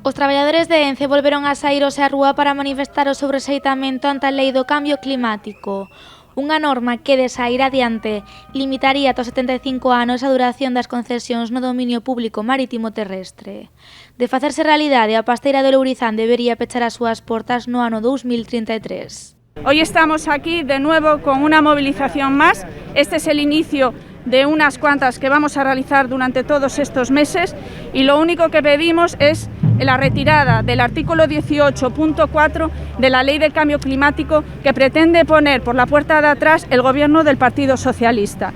Os traballadores de ENCE volveron a saír hoxe á rúa para manifestar o seu rexeitamento ante a lei do cambio climático. Unha norma que, de saír adiante, limitaría ata os 75 anos a duración das concesións no dominio público marítimo terrestre. De facerse realidade, a pasteira de Lourizán debería pechar as súas portas no ano 2033. Hoy estamos aquí de nuevo con una movilización más. Este es el inicio de unas cuantas que vamos a realizar durante todos estos meses y lo único que pedimos es la retirada del artículo 18.4 de la Ley del Cambio Climático que pretende poner por la puerta de atrás el gobierno del Partido Socialista.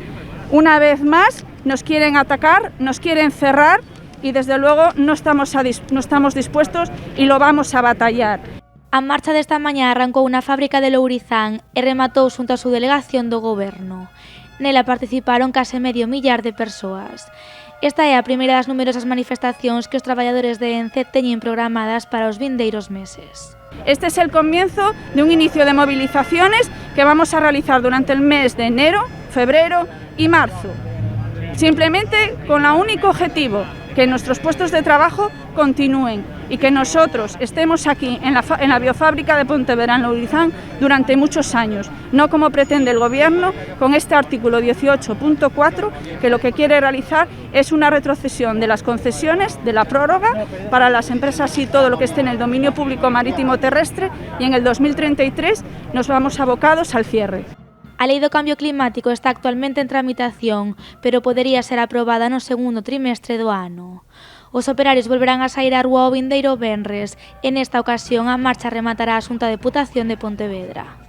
Una vez más nos quieren atacar, nos quieren cerrar y desde luego no estamos dispuestos y lo vamos a batallar. A marcha desta mañá arrancou na fábrica de Lourizán e rematou xunto a súa delegación do goberno. Nela participaron case medio millar de persoas. Esta é a primeira das numerosas manifestacións que os traballadores de ENCE teñen programadas para os vindeiros meses. Este es el comienzo de un inicio de movilizaciones que vamos a realizar durante el mes de enero, febrero y marzo. Simplemente con el único objetivo que nuestros puestos de trabajo continúen y que nosotros estemos aquí en la biofábrica de Pontevedra, en Lourizán, durante muchos años, no como pretende el Gobierno con este artículo 18.4, que lo que quiere realizar es una retrocesión de las concesiones, de la prórroga, para las empresas y todo lo que esté en el dominio público marítimo terrestre, y en el 2033 nos vamos abocados al cierre. A Lei do Cambio Climático está actualmente en tramitación, pero podería ser aprobada no segundo trimestre do ano. Os operarios volverán a saír á rúa o vindeiro venres e nesta ocasión a marcha rematará a Xunta de Deputación de Pontevedra.